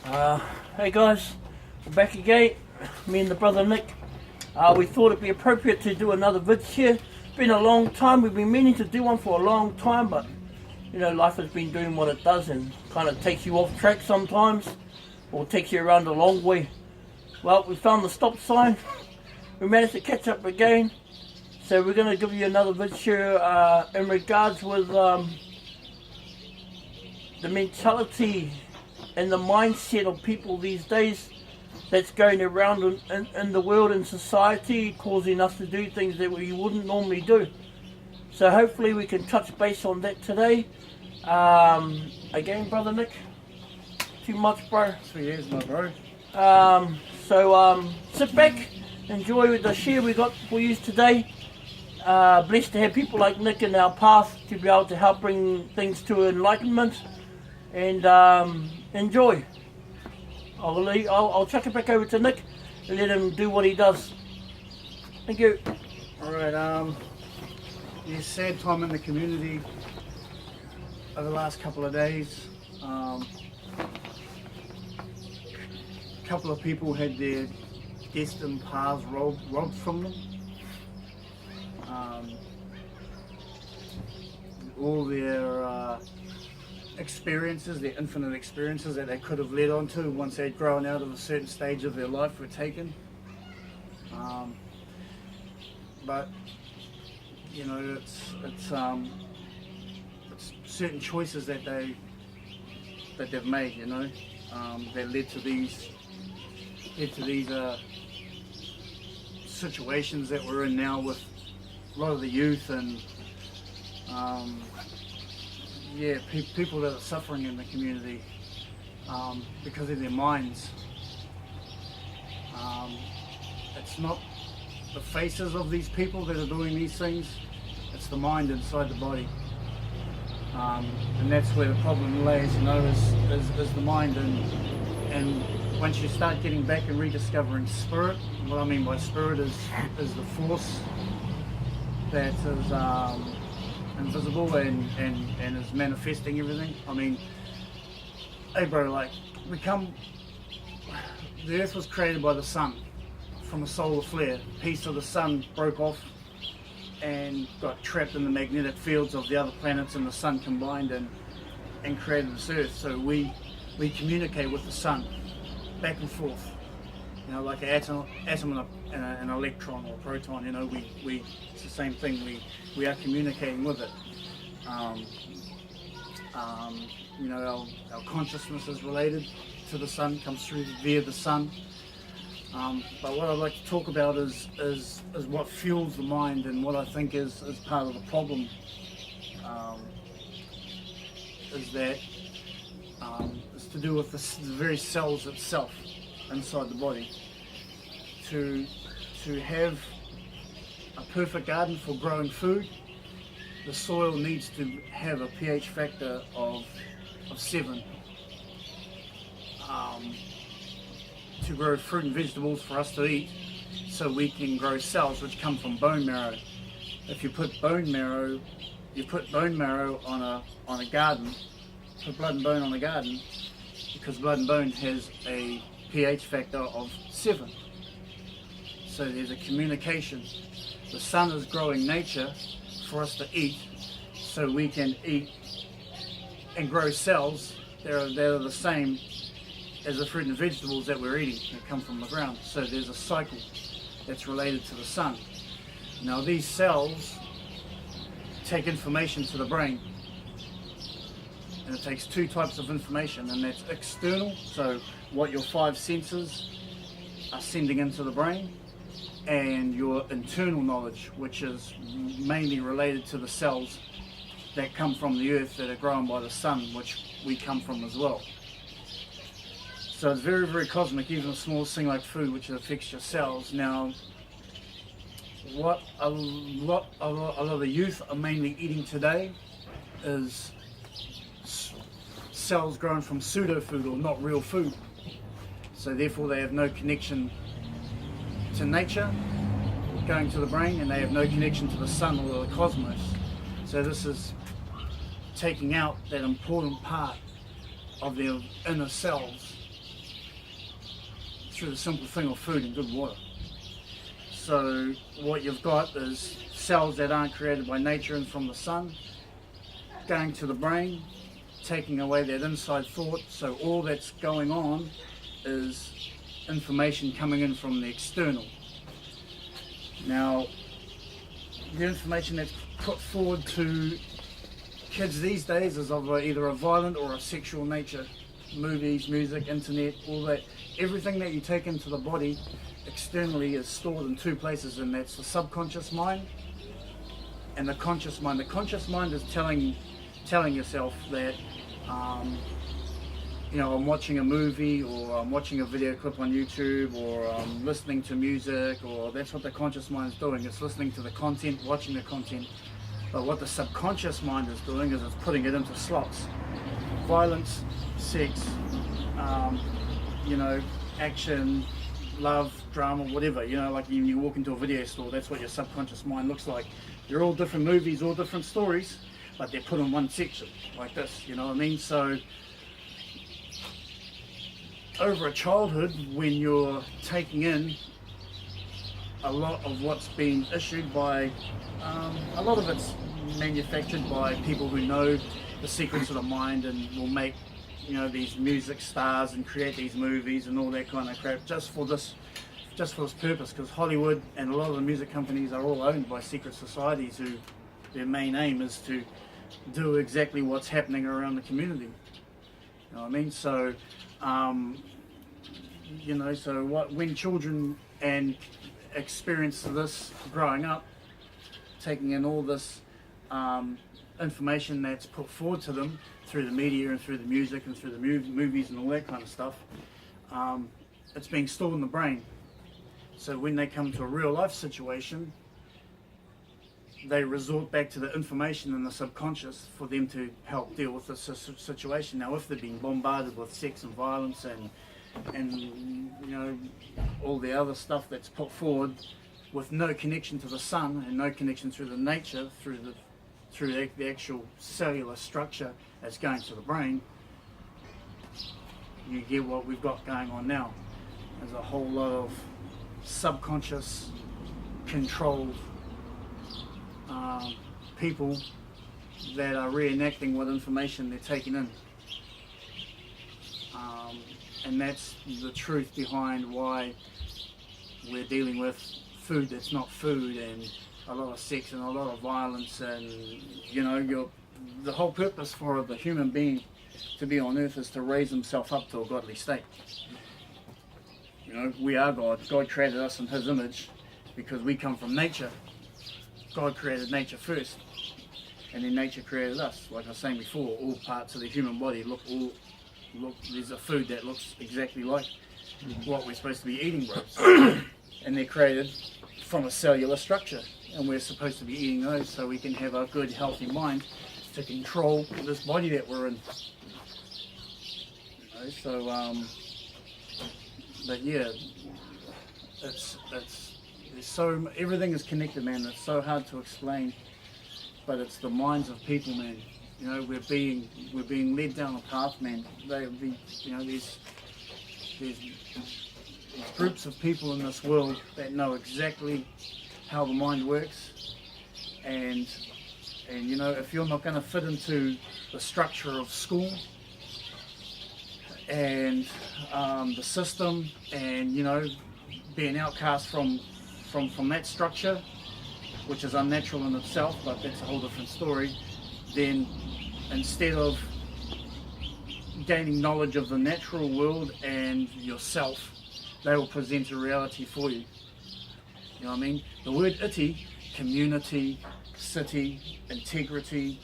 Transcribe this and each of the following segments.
Hey guys, we're back again, me and the brother Nick. We thought it'd be appropriate to do another vid share. It's been a long time, we've been meaning to do one for a long time, but you know, life has been doing what it does and kind of takes you off track sometimes, or takes you around a long way. Well, we found the stop sign, we managed to catch up again, so we're going to give you another vid share in regards with the mentality and the mindset of people these days that's going around in the world and society, causing us to do things that we wouldn't normally do. So hopefully we can touch base on that today. Again, brother Nick, too much, bro. 3 years, my bro. So sit back, enjoy the share we got for you today. Blessed to have people like Nick in our path to be able to help bring things to enlightenment. And enjoy. I'll chuck it back over to Nick and let him do what he does. Thank you. Alright, yeah, sad time in the community over the last couple of days. A couple of people had their destined paths robbed from them. All their experiences, their infinite experiences that they could have led on to once they'd grown out of a certain stage of their life were taken. But you know, it's certain choices that they've made, you know, that led to these situations that we're in now with a lot of the youth and people that are suffering in the community because of their minds. It's not the faces of these people that are doing these things, it's the mind inside the body. And that's where the problem lays, you know, is the mind. And once you start getting back and rediscovering spirit, what I mean by spirit is the force that is invisible and is manifesting everything. I mean, hey bro, like the earth was created by the sun from a solar flare. A piece of the sun broke off and got trapped in the magnetic fields of the other planets and the sun combined and created this earth. So we communicate with the sun back and forth, you know, like an atom and an electron or a proton. You know, it's the same thing. We are communicating with it. You know, our consciousness is related to the sun, comes through via the sun. But what I'd like to talk about is what fuels the mind, and what I think is part of the problem is that it's to do with the very cells itself inside the body. To have a perfect garden for growing food, the soil needs to have a pH factor of 7. To grow fruit and vegetables for us to eat, so we can grow cells which come from bone marrow. If you put bone marrow on a garden, put blood and bone on a garden, because blood and bone has a pH factor of 7. So there's a communication. The sun is growing nature for us to eat, so we can eat and grow cells that are the same as the fruit and vegetables that we're eating that come from the ground. So there's a cycle that's related to the sun. Now these cells take information to the brain, and it takes 2 types of information, and that's external, so what your 5 senses are sending into the brain, and your internal knowledge, which is mainly related to the cells that come from the earth that are grown by the sun, which we come from as well. So it's very, very cosmic, even a small thing like food, which affects your cells. Now, what a lot of the youth are mainly eating today is cells grown from pseudo food, or not real food. So therefore they have no connection to nature going to the brain, and they have no connection to the sun or the cosmos. So this is taking out that important part of their inner cells through the simple thing of food and good water. So what you've got is cells that aren't created by nature and from the sun, going to the brain, taking away that inside thought. So all that's going on is information coming in from the external. Now, the information that's put forward to kids these days is of either a violent or a sexual nature. Movies, music, internet, all that. Everything that you take into the body externally is stored in two places, and that's the subconscious mind and the conscious mind. The conscious mind is telling yourself that I'm watching a movie, or I'm watching a video clip on YouTube, or I'm listening to music, or that's what the conscious mind is doing. It's listening to the content, watching the content. But what the subconscious mind is doing is it's putting it into slots. Violence, sex, action, love, drama, whatever. Like when you walk into a video store, that's what your subconscious mind looks like. They're all different movies, all different stories, but they're put in one section, like this, you know what I mean? So, over a childhood, when you're taking in a lot of what's been issued by, a lot of it's manufactured by people who know the secrets of the mind and will make, these music stars and create these movies and all that kind of crap just for this purpose, because Hollywood and a lot of the music companies are all owned by secret societies who their main aim is to do exactly what's happening around the community. You know what I mean? So, when children and experience this growing up, taking in all this information that's put forward to them through the media and through the music and through the movies and all that kind of stuff, it's being stored in the brain. So when they come to a real life situation, they resort back to the information in the subconscious for them to help deal with the situation. Now, if they're being bombarded with sex and violence and all the other stuff that's put forward with no connection to the sun and no connection through the nature, through the actual cellular structure that's going to the brain, you get what we've got going on now. There's a whole lot of subconscious controlled people that are reenacting what information they're taking in, and that's the truth behind why we're dealing with food that's not food, and a lot of sex and a lot of violence, and the whole purpose for the human being to be on earth is to raise himself up to a godly state. We are God. God created us in His image because we come from nature. God created nature first, and then nature created us. Like I was saying before, all parts of the human body look. There's a food that looks exactly like what we're supposed to be eating, bros. And they're created from a cellular structure, and we're supposed to be eating those so we can have a good, healthy mind to control this body that we're in. But yeah, everything is connected, man. It's so hard to explain, but it's the minds of people, man. We're being led down a path, man. There's groups of people in this world that know exactly how the mind works, and if you're not going to fit into the structure of school and the system, and be an outcast from that structure, which is unnatural in itself, but that's a whole different story, then instead of gaining knowledge of the natural world and yourself, they will present a reality for you. You know what I mean? The word iti, community, city, integrity,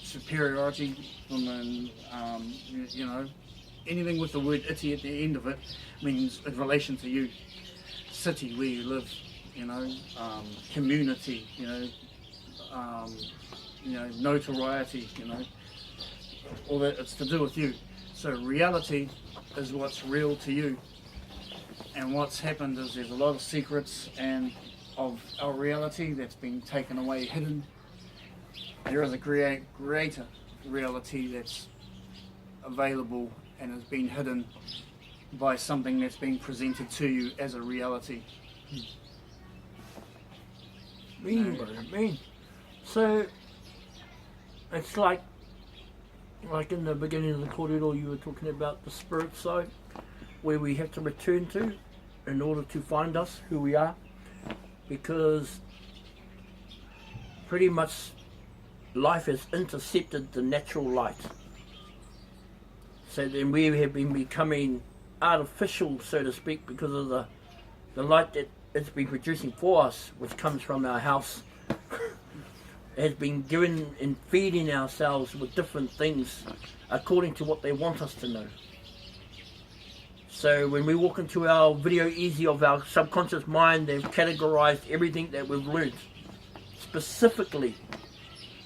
superiority, anything with the word iti at the end of it means in relation to you. City, where you live, community, notoriety, all that, it's to do with you. So reality is what's real to you. And what's happened is there's a lot of secrets and of our reality that's been taken away, hidden. There is a greater reality that's available and has been hidden by something that's being presented to you as a reality. Mean, bro, mean. So it's like in the beginning of the corridor, you were talking about the spirit side, where we have to return to in order to find us, who we are, because pretty much life has intercepted the natural light. So then we have been becoming artificial, so to speak, because of the light that it's been producing for us, which comes from our house, has been given and feeding ourselves with different things according to what they want us to know. So when we walk into our video easy of our subconscious mind, they've categorized everything that we've learned specifically,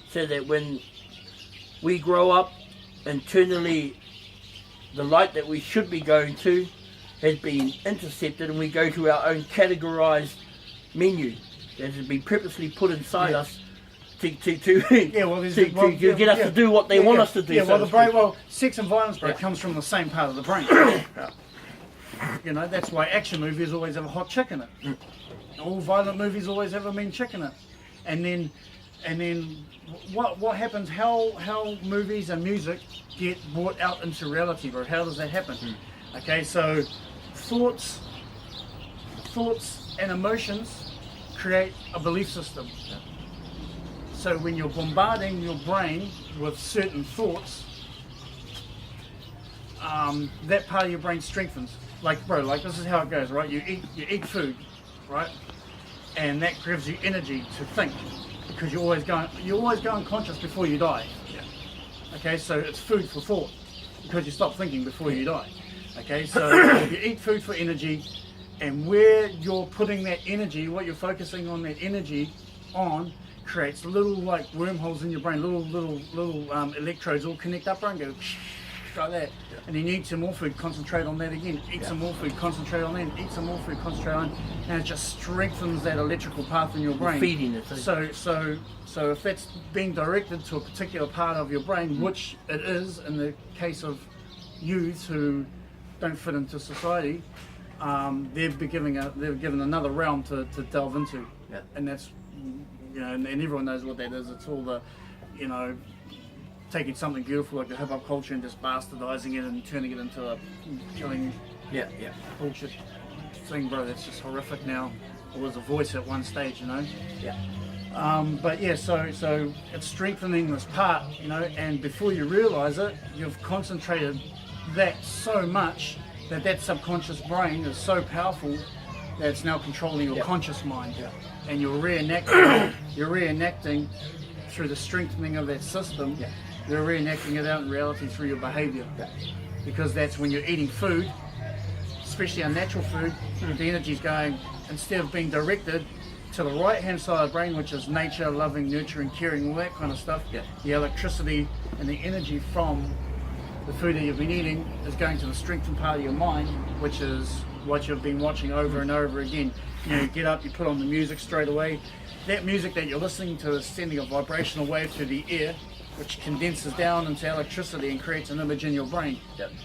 so that when we grow up internally, the light that we should be going to has been intercepted, and we go to our own categorized menu that has been purposely put inside us to get us to do what they want us to do. Yeah, so well, the brain, sex and violence, bro, comes from the same part of the brain. You know, that's why action movies always have a hot chick in it. All violent movies always have a mean chick in it. And then what happens? How movies and music get brought out into reality, bro? How does that happen? Okay, so thoughts and emotions create a belief system. So when you're bombarding your brain with certain thoughts, that part of your brain strengthens. Like, bro, like this is how it goes, right? You eat food, right? And that gives you energy to think, because you're always going conscious before you die. Okay, so it's food for thought, because you stop thinking before you die. Okay, so you eat food for energy, and where you're putting that energy, what you're focusing on that energy on, creates little like wormholes in your brain, little electrodes all connect up and go like that. And then you eat some more food, concentrate on that again. Eat some more food, concentrate on that. Eat some more food, concentrate on, and it just strengthens that electrical path in your brain. You're feeding it. So if that's being directed to a particular part of your brain, which it is in the case of youths who don't fit into society, they're given another realm to delve into. Yeah. And that's, you know, and everyone knows what that is. It's all the, you know, taking something beautiful like the hip hop culture and just bastardizing it and turning it into a killing bullshit thing, bro. That's just horrific now. It was a voice at one stage, you know. But yeah, so it's strengthening this part, you know, and before you realize it, you've concentrated that so much that subconscious brain is so powerful that it's now controlling your conscious mind, and you're reenacting through the strengthening of that system. You're reenacting it out in reality through your behavior, because that's when you're eating food, especially unnatural food, the energy's going, instead of being directed to the right hand side of the brain, which is nature, loving, nurturing, caring, all that kind of stuff. The electricity and the energy from the food that you've been eating is going to the strengthened part of your mind, which is what you've been watching over and over again. You know, you get up, you put on the music straight away. That music that you're listening to is sending a vibrational wave through the air, which condenses down into electricity and creates an image in your brain,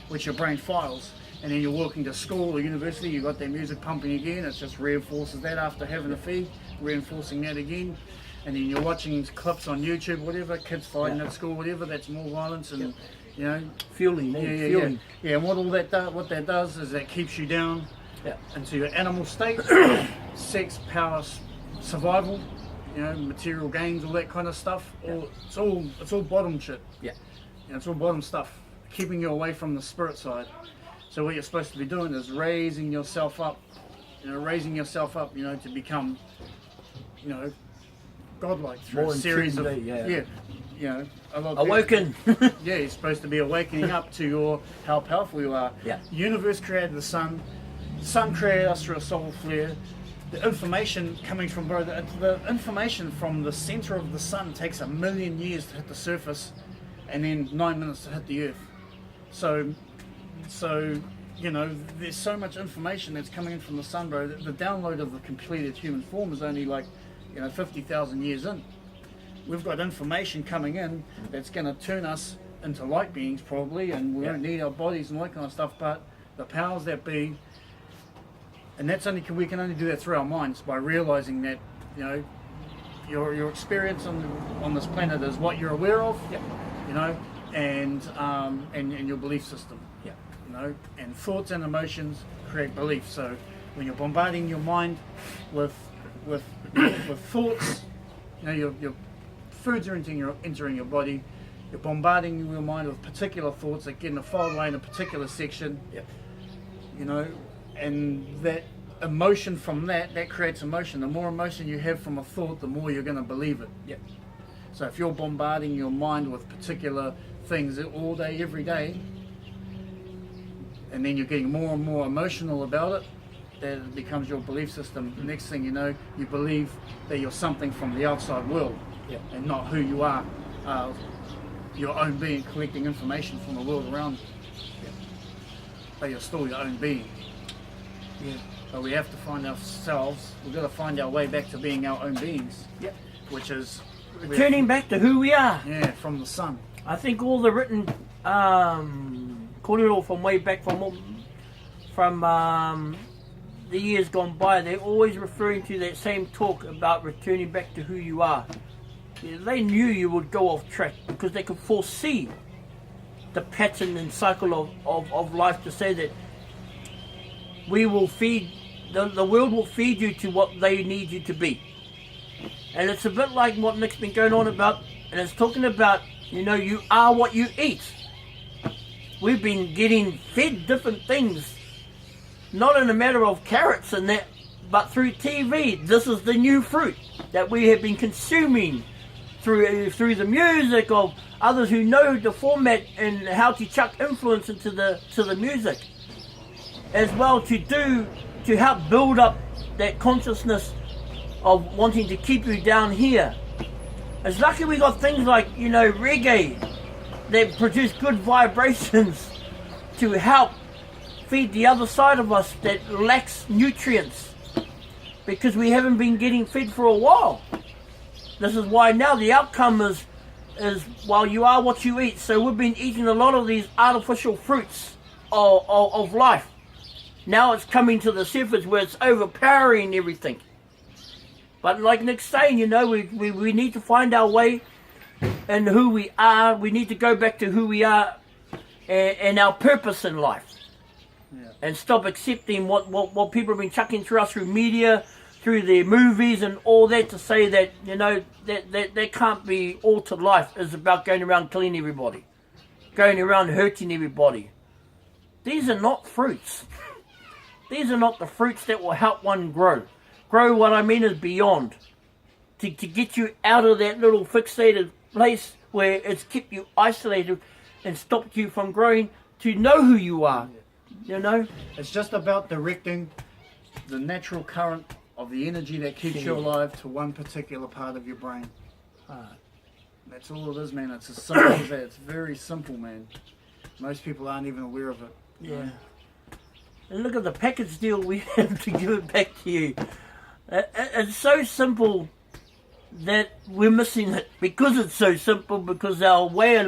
which your brain files. And then you're walking to school or university, you've got that music pumping again, it just reinforces that after having a feed, reinforcing that again. And then you're watching things on YouTube, whatever, kids fighting at school, whatever, that's more violence and, you know. Fueling. Yeah, and what that does is that keeps you down into your animal state, sex, power, survival, you know, material gains, all that kind of stuff. It's all bottom shit. You know, it's all bottom stuff, keeping you away from the spirit side. So what you're supposed to be doing is raising yourself up, you know, to become, you know, godlike through a series of, you know, a lot of awoken. You're supposed to be awakening up to how powerful you are. The universe created the sun created us through a solar flare. The information coming from, bro, the information from the center of the sun takes 1 million years to hit the surface, and then 9 minutes to hit the earth. So, you know, there's so much information that's coming in from the sun, bro. The download of the completed human form is only like, you know, 50,000 years in. We've got information coming in that's going to turn us into light beings probably, and we don't need our bodies and all that kind of stuff, but the powers that be, and that's only we can only do that through our minds by realizing that, you know, your experience on this planet is what you're aware of, Yep. you know, and your belief system, Yep. you know, and thoughts and emotions create belief. So when you're bombarding your mind with thoughts, you know, your foods are entering your body. You're bombarding your mind with particular thoughts that get in a file away in a particular section. Yep. You know, and that emotion from that creates emotion. The more emotion you have from a thought, the more you're going to believe it. Yep. So if you're bombarding your mind with particular things all day, every day, and then you're getting more and more emotional about it, that it becomes your belief system. The next thing you know, you believe that you're something from the outside world, Yep. and not who you are, your own being, collecting information from the world around you. Yep. But you're still your own being. Yeah. But we have to find ourselves, we've got to find our way back to being our own beings, Yep. which is Returning back to who we are. yeah, from the sun. I think all the written kōrero from way back from the years gone by, they're always referring to that same talk about returning back to who you are. Yeah, they knew you would go off track because they could foresee the pattern and cycle of life, to say that we will feed, the world will feed you to what they need you to be. And it's a bit like what Nick's been going on about, and it's talking about, you know, you are what you eat. We've been getting fed different things, not in a matter of carrots and that, but through TV. This is the new fruit that we have been consuming through the music of others who know the format and how to chuck influence into the music, as well to help build up that consciousness of wanting to keep you down here. It's lucky we got things like, you know, reggae that produce good vibrations to help feed the other side of us that lacks nutrients, because we haven't been getting fed for a while. This is why now the outcome is while you are what you eat. So we've been eating a lot of these artificial fruits of life. Now it's coming to the surface where it's overpowering everything. But like Nick's saying, you know, we need to find our way and who we are. We need to go back to who we are and our purpose in life. Yeah. And stop accepting what people have been chucking through us through media, through their movies and all that, to say that, you know, that can't be all to life is about going around killing everybody, going around hurting everybody. These are not fruits. These are not the fruits that will help one grow. Grow, what I mean, is beyond. To get you out of that little fixated place where it's kept you isolated and stopped you from growing, to know who you are. You know? It's just about directing the natural current of the energy that keeps you alive to one particular part of your brain. That's all it is, man. It's as simple as that. It's very simple, man. Most people aren't even aware of it. Yeah. And look at the package deal we have to give it back to you. It's so simple that we're missing it, because it's so simple, because our way of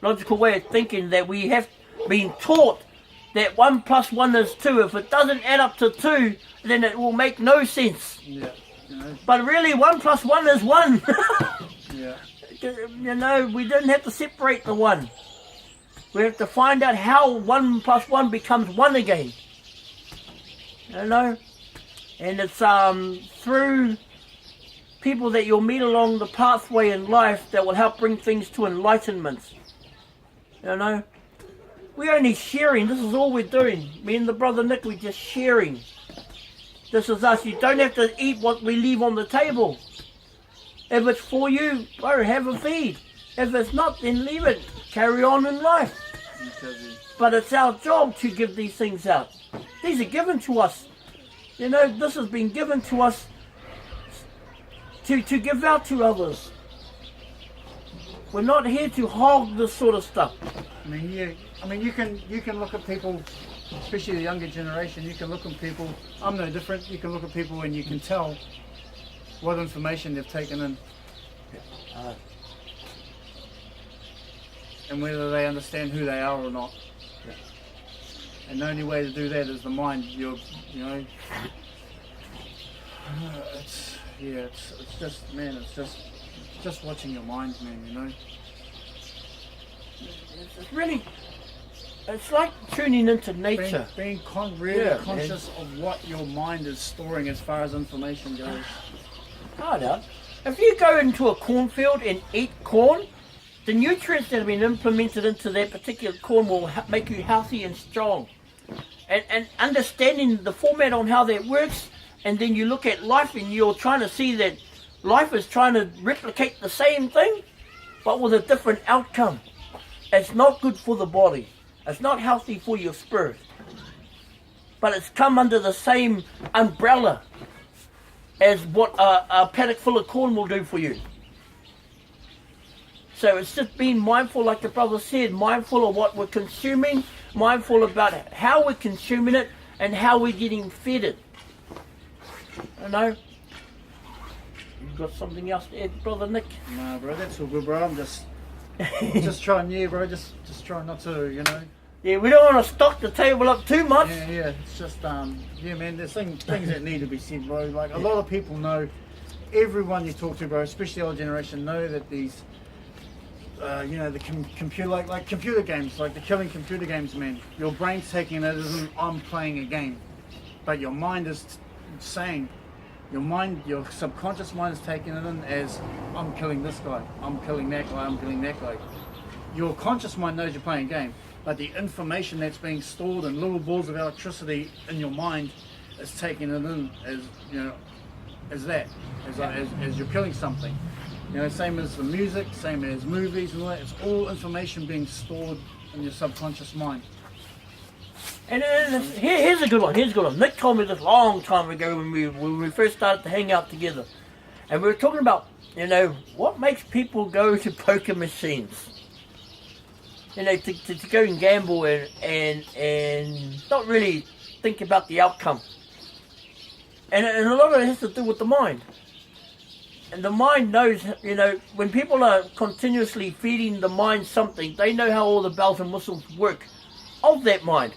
logical way of thinking, that we have been taught that 1 + 1 is 2. If it doesn't add up to 2, then it will make no sense. Yeah. You know? But really, 1 + 1 is 1. Yeah. You know, we don't have to separate the 1. We have to find out how 1 + 1 becomes 1 again. You know? And it's through people that you'll meet along the pathway in life that will help bring things to enlightenment. You know? We're only sharing. This is all we're doing. Me and the brother Nick, we're just sharing. This is us. You don't have to eat what we leave on the table. If it's for you, bro, have a feed. If it's not, then leave it. Carry on in life. But it's our job to give these things out. These are given to us. You know, this has been given to us to give out to others. We're not here to hog this sort of stuff. I mean, you can look at people, especially the younger generation. You can look at people. I'm no different. You can look at people and you can tell what information they've taken in, and whether they understand who they are or not. And the only way to do that is the mind. You know, it's just, man, it's just watching your mind, man. You know. It's really, it's like tuning into nature. Being really conscious of what your mind is storing as far as information goes. Harder. If you go into a cornfield and eat corn, the nutrients that have been implemented into that particular corn will make you healthy and strong. And understanding the format on how that works, and then you look at life and you're trying to see that life is trying to replicate the same thing, but with a different outcome. It's not good for the body. It's not healthy for your spirit. But it's come under the same umbrella as what a paddock full of corn will do for you. So it's just being mindful, like the brother said, mindful of what we're consuming, mindful about how we're consuming it and how we're getting fed it. You know? You've got something else to add, Brother Nick? No, bro, that's all good, bro. I'm just trying, bro, just trying not to, you know. Yeah, we don't want to stock the table up too much. Yeah, it's just, yeah, man, there's things that need to be said, bro. Like, a lot of people know, everyone you talk to, bro, especially the old generation, know that these, you know, the computer, like computer games, like the killing computer games, man. Your brain's taking it as I'm playing a game, but your mind is saying, your subconscious mind is taking it in as I'm killing this guy, I'm killing that guy, I'm killing that guy. Your conscious mind knows you're playing a game, but the information that's being stored in little balls of electricity in your mind is taking it in as, you know, as you're killing something. You know, same as the music, same as movies and all that. It's all information being stored in your subconscious mind. And here's a good one. Here's a good one. Nick told me this long time ago when we first started to hang out together, and we were talking about, you know, what makes people go to poker machines. You know, to go and gamble and not really think about the outcome. And a lot of it has to do with the mind. And the mind knows, you know, when people are continuously feeding the mind something, they know how all the bells and whistles work of that mind.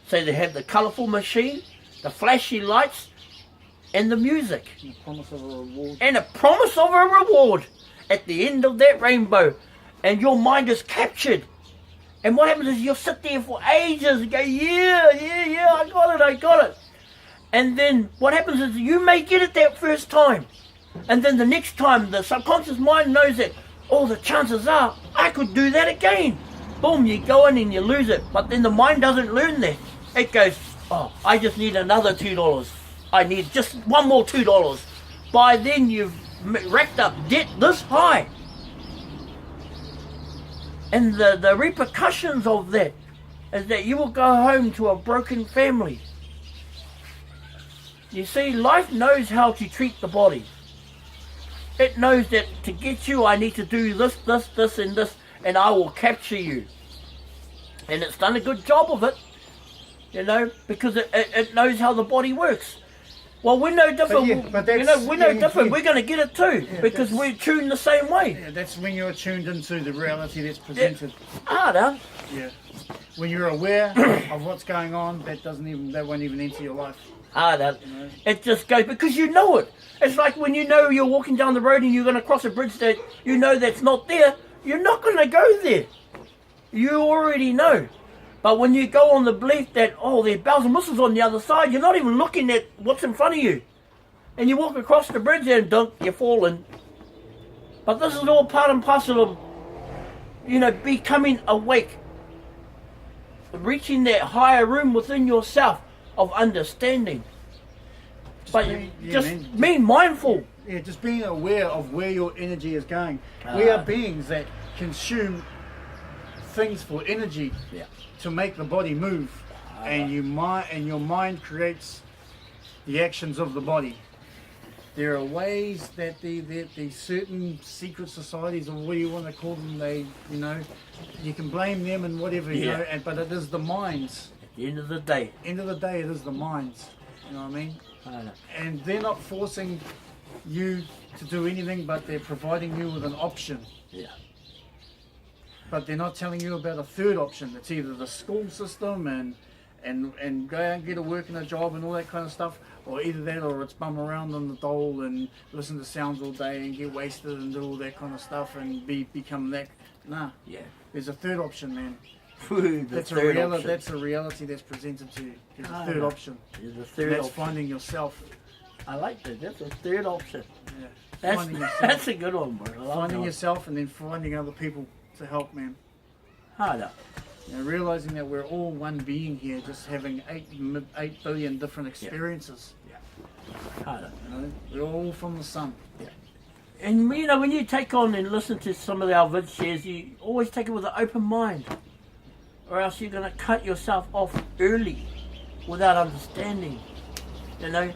So they have the colourful machine, the flashy lights, and the music. And a promise of a reward. And a promise of a reward at the end of that rainbow. And your mind is captured. And what happens is you'll sit there for ages and go, yeah, I got it. And then what happens is you may get it that first time. And then the next time the subconscious mind knows that, oh, the chances are I could do that again. Boom, you go in and you lose it. But then the mind doesn't learn that. It goes, oh, I just need another $2. I need just one more $2. By then you've racked up debt this high. And the repercussions of that is that you will go home to a broken family. You see, life knows how to treat the body. It knows that to get you, I need to do this, and this, and I will capture you. And it's done a good job of it, you know, because it knows how the body works. Well, we're no different. We're no different. We're going to get it too, because we're tuned the same way. Yeah, that's when you're tuned into the reality that's presented. Harder. Yeah. When you're aware of what's going on, that won't even enter your life. Harder. You know? It just goes because you know it. It's like when you know you're walking down the road and you're going to cross a bridge that you know that's not there. You're not going to go there. You already know. But when you go on the belief that, oh, there are bells and whistles on the other side, you're not even looking at what's in front of you. And you walk across the bridge and dunk, you're falling. But this is all part and parcel of, you know, becoming awake. Reaching that higher room within yourself of understanding. But being mindful. Yeah, just being aware of where your energy is going. We are beings that consume things for energy to make the body move, and your mind creates the actions of the body. There are ways that the certain secret societies, or what do you want to call them, they, you know, you can blame them and whatever, you know, but it is the minds. At the end of the day. End of the day, it is the minds. You know what I mean? And they're not forcing you to do anything, but they're providing you with an option. Yeah. But they're not telling you about a third option. It's either the school system and go out and get a work and a job and all that kind of stuff, or either that or it's bum around on the dole and listen to sounds all day and get wasted and do all that kind of stuff and become that. Nah. Yeah. There's a third option, man. That's a reality. That's a reality that's presented to you. There's a third option. There's a third That's option. finding yourself. I like that. That's a third option. Yeah. Finding yourself. That's a good one, bro. I love Finding that. yourself and then finding other people to help, man. Harder. You know, realizing that we're all one being here, just having 8 billion different experiences. Harder. You know, we're all from the sun. And you know, when you take on and listen to some of our vid shares, you always take it with an open mind, or else you're going to cut yourself off early without understanding. You know,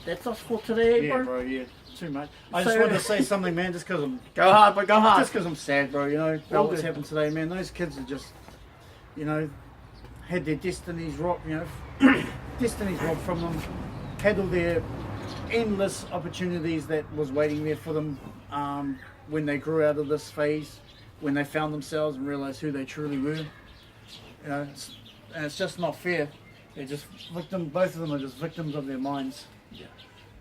that's us for today, Yeah, bro. bro. Yeah, too much. I just So- wanted to say something, man. Just because I'm Go hard, but go hard. Just because I'm sad, bro, you know, All about what's good. happened today, man. Those kids are just, you know, had their destinies robbed, you know, destinies robbed from them, had all their endless opportunities that was waiting there for them when they grew out of this phase, when they found themselves and realized who they truly were. You know, and it's just not fair. They're just both of them are just victims of their minds. Yeah.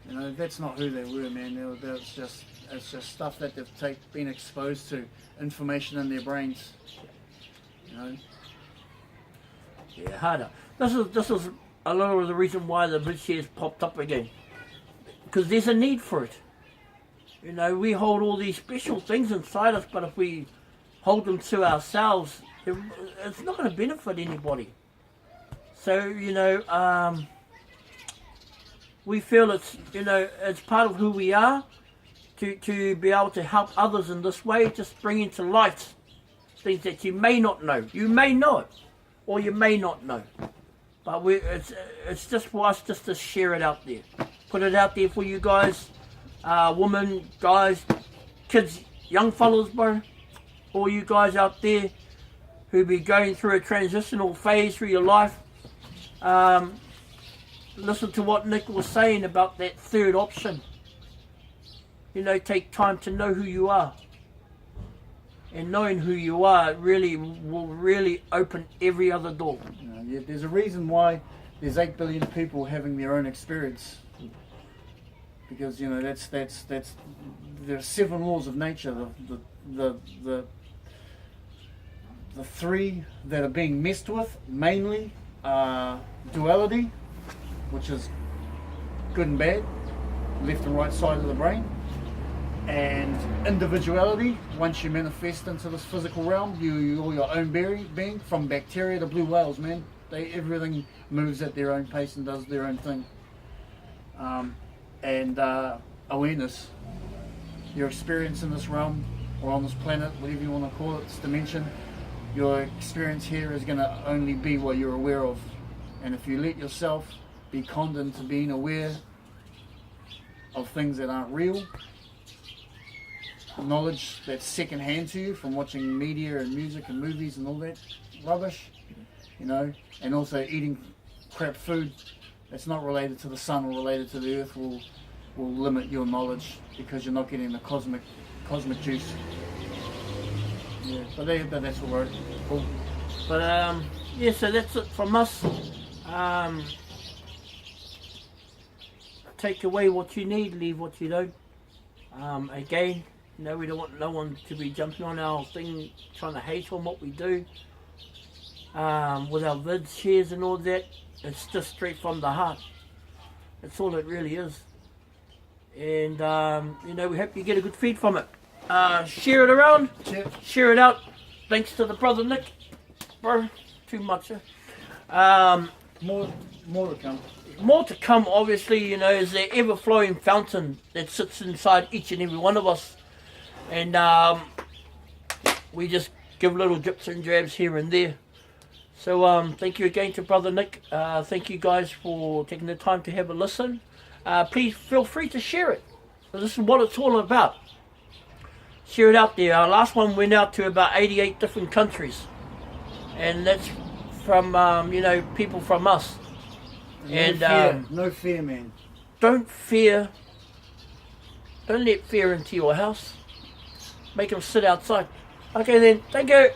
You know, that's not who they were, man. It's just stuff that they've been exposed to, information in their brains. You know. Yeah, harder. This is a lot of the reason why the vid shares popped up again, because there's a need for it. You know, we hold all these special things inside us, but if we hold them to ourselves, it's not going to benefit anybody. So, you know, we feel it's, you know, it's part of who we are to be able to help others in this way, just bring into light things that you may not know. You may know it, or you may not know. But it's just for us just to share it out there. Put it out there for you guys, women, guys, kids, young fellas, bro. All you guys out there who be going through a transitional phase through your life. Listen to what Nick was saying about that third option. You know, take time to know who you are. And knowing who you are really will really open every other door. You know, yeah, there's a reason why there's 8 billion people having their own experience. Because, you know, that's there are 7 laws of nature. The 3 that are being messed with mainly are duality, which is good and bad, left and right side of the brain, and individuality. Once you manifest into this physical realm, you're your own being, from bacteria to blue whales, man. Everything moves at their own pace and does their own thing. And awareness, your experience in this realm or on this planet, whatever you want to call it, this dimension, your experience here is going to only be what you're aware of. And if you let yourself be conned into being aware of things that aren't real, knowledge that's second hand to you from watching media and music and movies and all that rubbish, you know, and also eating crap food that's not related to the sun or related to the earth will limit your knowledge because you're not getting the cosmic juice. Yeah, but that's what we're cool. But yeah, so that's it from us. Take away what you need, leave what you don't. Again, you know, we don't want no one to be jumping on our thing, trying to hate on what we do. With our vid shares and all that, it's just straight from the heart. That's all it really is. And you know, we hope you get a good feed from it. Share it around, share it out. Thanks to the brother Nick, bro. Too much. More to come. More to come, obviously. You know, is the ever-flowing fountain that sits inside each and every one of us, and we just give little drips and drabs here and there. So thank you again to brother Nick. Thank you guys for taking the time to have a listen. Please feel free to share it. So this is what it's all about. Share it out there. Our last one went out to about 88 different countries, and that's from you know, people from us. No fear, man. Don't fear. Don't let fear into your house. Make them sit outside. Okay then. Thank you.